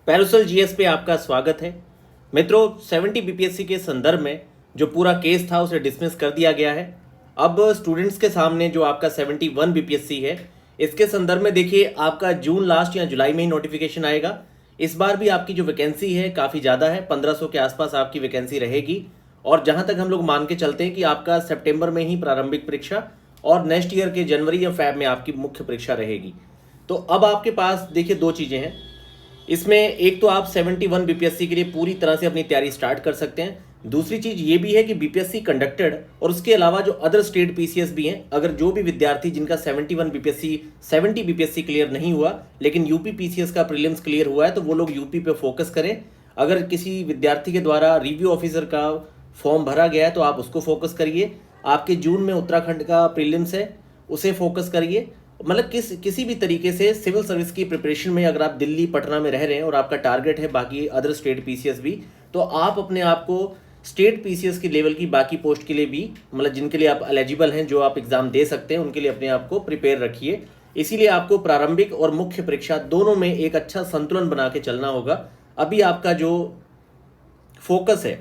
Parasol GS पे आपका स्वागत है। मित्रों, 70 बीपीएससी के संदर्भ में जो पूरा केस था उसे डिसमिस कर दिया गया है। अब स्टूडेंट्स के सामने जो आपका 71 बीपीएससी है, इसके संदर्भ में देखिए आपका जून लास्ट या जुलाई में ही नोटिफिकेशन आएगा। इस बार भी आपकी जो वैकेंसी है काफ़ी ज़्यादा है, 1500 के आसपास आपकी वैकेंसी रहेगी। और जहाँ तक हम लोग मान के चलते हैं कि आपका सितंबर में ही प्रारंभिक परीक्षा और नेक्स्ट ईयर के जनवरी या फैब में आपकी मुख्य परीक्षा रहेगी। तो अब आपके पास देखिए दो चीज़ें हैं इसमें। एक तो आप 71 बीपीएससी के लिए पूरी तरह से अपनी तैयारी स्टार्ट कर सकते हैं। दूसरी चीज़ ये भी है कि बीपीएससी कंडक्टेड और उसके अलावा जो अदर स्टेट पीसीएस भी हैं, अगर जो भी विद्यार्थी जिनका 71 बीपीएससी 70 बीपीएससी क्लियर नहीं हुआ लेकिन यूपी पीसीएस का प्रीलिम्स क्लियर हुआ है, तो वो लोग यूपी पे फोकस करें। अगर किसी विद्यार्थी के द्वारा रिव्यू ऑफिसर का फॉर्म भरा गया है तो आप उसको फोकस करिए। आपके जून में उत्तराखंड का प्रीलिम्स है, उसे फोकस करिए। मतलब किसी भी तरीके से सिविल सर्विस की प्रिपरेशन में अगर आप दिल्ली पटना में रह रहे हैं और आपका टारगेट है बाकी अदर स्टेट पीसीएस भी, तो आप अपने आप को स्टेट पीसीएस की लेवल की बाकी पोस्ट के लिए भी, मतलब जिनके लिए आप एलिजिबल हैं, जो आप एग्जाम दे सकते हैं, उनके लिए अपने आप को प्रिपेयर रखिए। इसीलिए आपको प्रारंभिक और मुख्य परीक्षा दोनों में एक अच्छा संतुलन बना के चलना होगा। अभी आपका जो फोकस है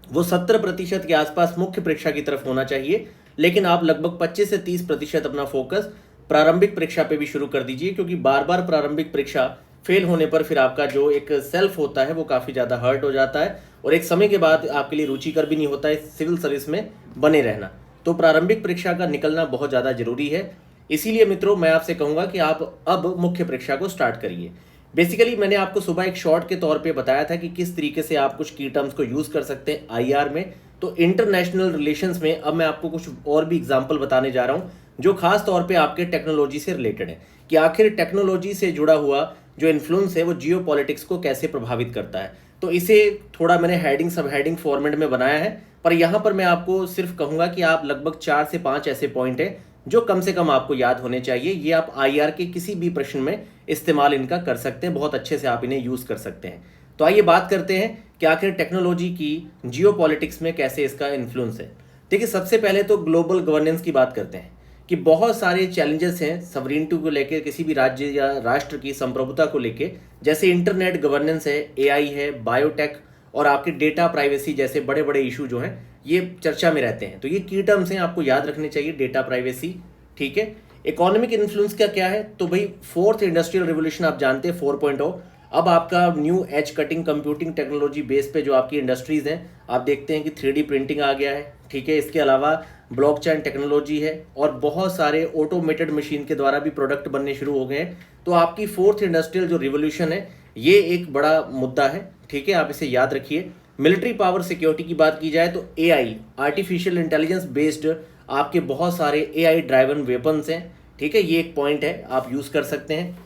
वो 70% के आसपास मुख्य परीक्षा की तरफ होना चाहिए, लेकिन आप लगभग 25 से 30% अपना फोकस प्रारंभिक परीक्षा पे भी शुरू कर दीजिए, क्योंकि बार बार प्रारंभिक परीक्षा फेल होने पर फिर आपका जो एक सेल्फ होता है वो काफ़ी ज़्यादा हर्ट हो जाता है और एक समय के बाद आपके लिए रुचिकर भी नहीं होता है सिविल सर्विस में बने रहना। तो प्रारंभिक परीक्षा का निकलना बहुत ज़्यादा जरूरी है। इसीलिए मित्रों मैं आपसे कहूँगा कि आप अब मुख्य परीक्षा को स्टार्ट करिए। बेसिकली मैंने आपको सुबह एक शॉर्ट के तौर पे बताया था कि किस तरीके से आप कुछ की टर्म्स को यूज़ कर सकते हैं आईआर में। तो इंटरनेशनल रिलेशंस में अब मैं आपको कुछ और भी एग्जाम्पल बताने जा रहा हूँ जो खास तौर पे आपके टेक्नोलॉजी से रिलेटेड है, कि आखिर टेक्नोलॉजी से जुड़ा हुआ जो इन्फ्लुएंस है वो जियो पॉलिटिक्स को कैसे प्रभावित करता है। तो इसे थोड़ा मैंने हेडिंग सब हेडिंग फॉर्मेट में बनाया है, पर यहाँ पर मैं आपको सिर्फ कहूँगा कि आप लगभग 4 से 5 ऐसे पॉइंट हैं जो कम से कम आपको याद होने चाहिए। ये आप आईआर के किसी भी प्रश्न में इस्तेमाल इनका कर सकते हैं, बहुत अच्छे से आप इन्हें यूज़ कर सकते हैं। तो आइए बात करते हैं कि आखिर टेक्नोलॉजी की जियो पॉलिटिक्स में कैसे इसका इन्फ्लुएंस है। देखिए सबसे पहले तो ग्लोबल गवर्नेंस की बात करते हैं कि बहुत सारे चैलेंजेस हैं सवरिनिटी को लेकर, किसी भी राज्य या राष्ट्र की संप्रभुता को लेकर, जैसे इंटरनेट गवर्नेंस है, एआई है, बायोटेक और आपके डेटा प्राइवेसी जैसे बड़े बड़े इशू जो हैं ये चर्चा में रहते हैं। तो ये की टर्म्स हैं, आपको याद रखने चाहिए। डेटा प्राइवेसी, ठीक है। इकोनॉमिक इन्फ्लुएंस का क्या है, तो भाई फोर्थ इंडस्ट्रियल रिवोल्यूशन आप जानते हैं 4.0। अब आपका new age cutting computing technology base पे जो आपकी इंडस्ट्रीज हैं, आप देखते हैं कि 3D प्रिंटिंग आ गया है, ठीक है। इसके अलावा ब्लॉकचेन टेक्नोलॉजी है और बहुत सारे ऑटोमेटेड मशीन के द्वारा भी प्रोडक्ट बनने शुरू हो गए हैं। तो आपकी फोर्थ इंडस्ट्रियल जो रिवोल्यूशन है ये एक बड़ा मुद्दा है, ठीक है, आप इसे याद रखिए। मिलिट्री पावर सिक्योरिटी की बात की जाए तो एआई, आर्टिफिशियल इंटेलिजेंस बेस्ड आपके बहुत सारे एआई ड्राइवन वेपन्स हैं, ठीक है, ये एक पॉइंट है, आप यूज कर सकते हैं।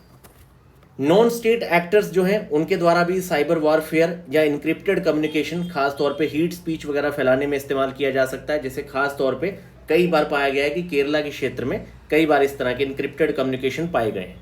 नॉन स्टेट एक्टर्स जो हैं उनके द्वारा भी साइबर वॉरफेयर या इंक्रिप्टेड कम्युनिकेशन खास तौर पे हीट स्पीच वगैरह फैलाने में इस्तेमाल किया जा सकता है। जैसे खास तौर पे कई बार पाया गया है कि केरला के क्षेत्र में कई बार इस तरह के इंक्रिप्टेड कम्युनिकेशन पाए गए हैं।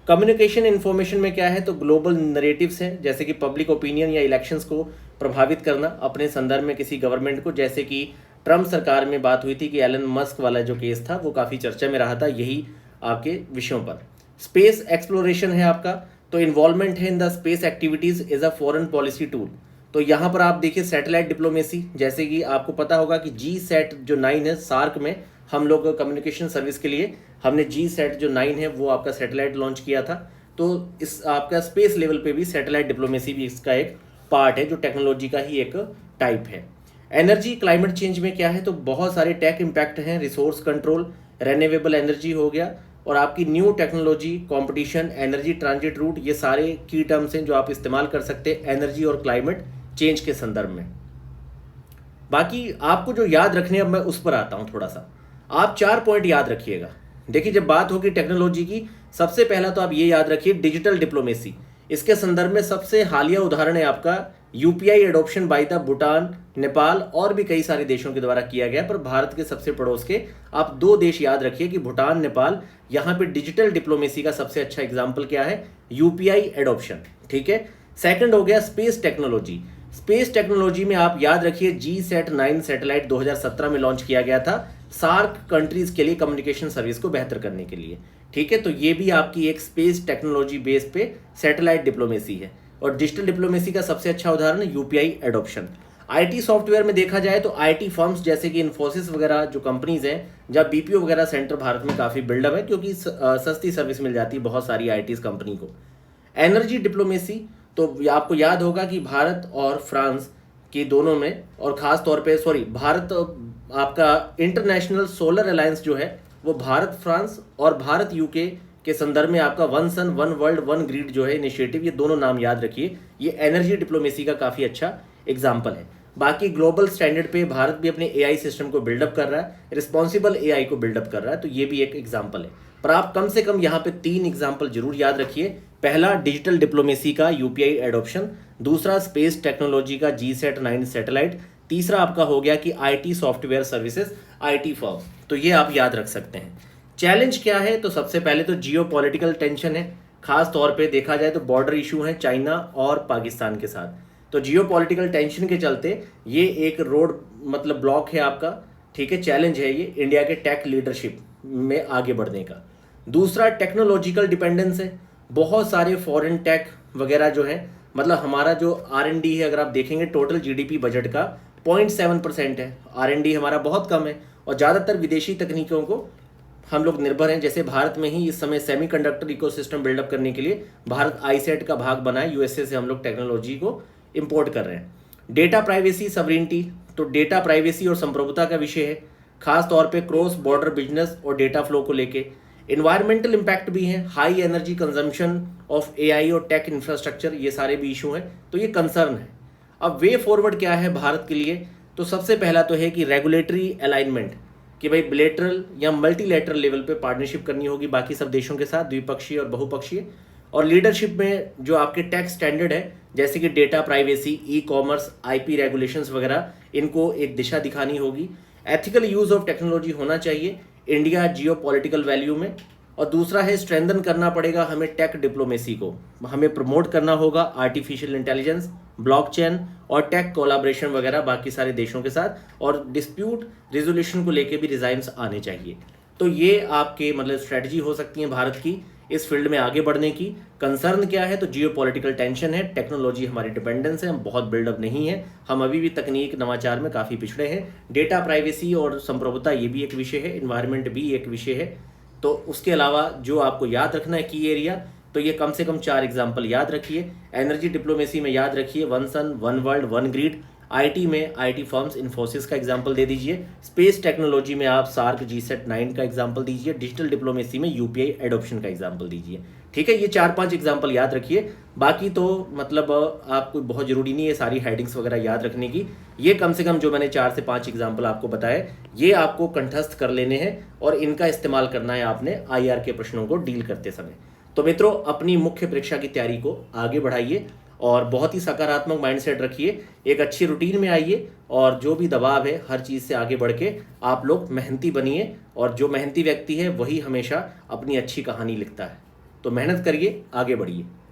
कम्युनिकेशन इन्फॉर्मेशन में क्या है, तो ग्लोबल नरेटिव्स हैं, जैसे कि पब्लिक ओपिनियन या इलेक्शंस को प्रभावित करना अपने संदर्भ में किसी गवर्नमेंट को। जैसे कि ट्रंप सरकार में बात हुई थी कि एलन मस्क वाला जो केस था वो काफ़ी चर्चा में रहा था यही आपके विषयों पर। स्पेस एक्सप्लोरेशन है आपका, तो इन्वॉल्वमेंट है in the space activities is a foreign policy tool. तो यहाँ पर आप देखिए सैटेलाइट डिप्लोमेसी, जैसे कि आपको पता होगा कि GSAT जो 9 है सार्क में, हम लोग कम्युनिकेशन सर्विस के लिए हमने GSAT जो 9 है वो आपका सैटेलाइट लॉन्च किया था। तो इस आपका स्पेस लेवल पे भी सैटेलाइट डिप्लोमेसी भी इसका एक पार्ट है, जो टेक्नोलॉजी का ही एक टाइप है। एनर्जी क्लाइमेट चेंज में क्या है, तो बहुत सारे टेक इम्पैक्ट हैं, रिसोर्स कंट्रोल, रेन्यूएबल एनर्जी हो गया और आपकी new technology, competition, energy transit route, ये सारे की टर्म्स हैं जो आप इस्तेमाल कर सकते हैं एनर्जी और क्लाइमेट चेंज के संदर्भ में। बाकी आपको जो याद रखने, अब मैं उस पर आता हूं थोड़ा सा। आप 4 पॉइंट याद रखिएगा। देखिए जब बात होगी टेक्नोलॉजी की, सबसे पहला तो आप ये याद रखिए डिजिटल डिप्लोमेसी। इसके संदर्भ में सबसे हालिया उदाहरण है आपका UPI adoption by the Bhutan, Nepal और भी कई सारे देशों के द्वारा किया गया। पर भारत के सबसे पड़ोस के आप 2 देश याद रखिए कि भूटान, नेपाल, यहाँ पे डिजिटल डिप्लोमेसी का सबसे अच्छा एग्जाम्पल क्या है, यूपीआई एडॉप्शन, ठीक है। सेकंड हो गया स्पेस टेक्नोलॉजी। स्पेस टेक्नोलॉजी में आप याद रखिए GSAT 9 सैटेलाइट 2017 में लॉन्च किया गया था सार्क कंट्रीज के लिए कम्युनिकेशन सर्विस को बेहतर करने के लिए, ठीक है। तो ये भी आपकी एक स्पेस टेक्नोलॉजी बेस पे सैटेलाइट डिप्लोमेसी है। और डिजिटल डिप्लोमेसी का सबसे अच्छा उदाहरण है यूपीआई एडॉप्शन। आईटी सॉफ्टवेयर में देखा जाए तो आईटी फर्म्स जैसे कि इन्फोसिस वगैरह जो कंपनीज हैं, जब बीपीओ वगैरह सेंटर भारत में काफ़ी बिल्डअप है क्योंकि सस्ती सर्विस मिल जाती है बहुत सारी आईटी कंपनी को। एनर्जी डिप्लोमेसी, तो आपको याद होगा कि भारत और फ्रांस की दोनों में, और ख़ास तौर पे भारत आपका इंटरनेशनल सोलर अलायंस जो है वो भारत फ्रांस और भारत यूके के संदर्भ में आपका one sun one world one grid जो है इनिशिएटिव, ये दोनों नाम याद रखिए, ये एनर्जी डिप्लोमेसी का काफ़ी अच्छा एग्जाम्पल है। बाकी ग्लोबल स्टैंडर्ड पे भारत भी अपने एआई सिस्टम को बिल्डअप कर रहा है, रिस्पॉन्सिबल एआई को बिल्डअप कर रहा है, तो ये भी एक एग्जाम्पल है। पर आप कम से कम यहाँ पे 3 एग्जाम्पल जरूर याद रखिए। पहला डिजिटल डिप्लोमेसी का यूपीआई एडॉप्शन, दूसरा स्पेस टेक्नोलॉजी का GSAT-9 सैटेलाइट, तीसरा आपका हो गया कि IT software services IT firm. तो ये आप याद रख सकते हैं। चैलेंज क्या है, तो सबसे पहले तो जियो पॉलिटिकल टेंशन है, खास तौर पे देखा जाए तो बॉर्डर इशू है चाइना और पाकिस्तान के साथ। तो जियो पॉलिटिकल टेंशन के चलते ये एक रोड ब्लॉक है आपका, ठीक है, चैलेंज है ये इंडिया के टेक लीडरशिप में आगे बढ़ने का। दूसरा टेक्नोलॉजिकल डिपेंडेंस है, बहुत सारे फॉरेन टेक वगैरह जो है, हमारा जो R&D है, अगर आप देखेंगे टोटल जीडीपी बजट का 0.7% है, R&D हमारा बहुत कम है और ज़्यादातर विदेशी तकनीकों को हम लोग निर्भर हैं। जैसे भारत में ही इस समय सेमीकंडक्टर इकोसिस्टम बिल्डअप करने के लिए भारत आईसेट का भाग बना है, यूएसए से हम लोग टेक्नोलॉजी को इंपोर्ट कर रहे हैं। डेटा प्राइवेसी सवरिनिटी, तो डेटा प्राइवेसी और संप्रभुता का विषय है, खास तौर पे क्रॉस बॉर्डर बिजनेस और डेटा फ्लो को लेके। इन्वायरमेंटल इम्पैक्ट भी है, high energy consumption of AI और टेक इंफ्रास्ट्रक्चर, ये सारे भी इशू हैं, तो ये कंसर्न है। अब वे फॉरवर्ड क्या है भारत के लिए, तो सबसे पहला तो है कि रेगुलेटरी अलाइनमेंट, कि भाई बिलेटरल या मल्टीलेटरल लेवल पे पार्टनरशिप करनी होगी बाकी सब देशों के साथ, द्विपक्षीय और बहुपक्षीय। और लीडरशिप में जो आपके टैक्स स्टैंडर्ड है, जैसे कि data privacy, e commerce, IP regulations वगैरह, इनको एक दिशा दिखानी होगी। एथिकल यूज ऑफ टेक्नोलॉजी होना चाहिए इंडिया जियो पॉलिटिकल वैल्यू में। और दूसरा है स्ट्रेंथन करना पड़ेगा हमें टेक डिप्लोमेसी को, हमें प्रमोट करना होगा आर्टिफिशियल इंटेलिजेंस, ब्लॉकचेन और टेक कोलैबोरेशन वगैरह बाकी सारे देशों के साथ, और डिस्प्यूट रिजोल्यूशन को लेके भी डिजाइन्स आने चाहिए। तो ये आपके स्ट्रेटजी हो सकती है भारत की इस फील्ड में आगे बढ़ने की। कंसर्न क्या है, तो जियो पॉलिटिकल टेंशन है, टेक्नोलॉजी हमारी डिपेंडेंस है, हम बहुत बिल्डअप नहीं है, हम अभी भी तकनीक नवाचार में काफ़ी पिछड़े हैं। डेटा प्राइवेसी और संप्रभुता ये भी एक विषय है, इन्वायरमेंट भी एक विषय है। तो उसके अलावा जो आपको याद रखना है की एरिया, तो ये कम से कम 4 एग्जाम्पल याद रखिए। एनर्जी डिप्लोमेसी में याद रखिए one sun one world one grid, IT में आईटी फर्म्स इन्फोसिस का एग्जाम्पल दे दीजिए, स्पेस टेक्नोलॉजी में आप सार्क GSAT-9 का एग्जाम्पल दीजिए, डिजिटल डिप्लोमेसी में यूपीआई एडॉप्शन का एग्जाम्पल दीजिए। ठीक है, ये 4-5 एग्जाम्पल याद रखिए। बाकी तो आपको बहुत जरूरी नहीं है सारी हेडिंग्स वगैरह याद रखने की, ये कम से कम जो मैंने 4 से 5 एग्जाम्पल आपको बताए ये आपको कंठस्थ कर लेने हैं और इनका इस्तेमाल करना है आपने IR के प्रश्नों को डील करते समय। तो मित्रों, अपनी मुख्य परीक्षा की तैयारी को आगे बढ़ाइए और बहुत ही सकारात्मक माइंडसेट रखिए, एक अच्छी रूटीन में आइए और जो भी दबाव है हर चीज़ से आगे बढ़ के आप लोग मेहनती बनिए। और जो मेहनती व्यक्ति है वही हमेशा अपनी अच्छी कहानी लिखता है। तो मेहनत करिए, आगे बढ़िए।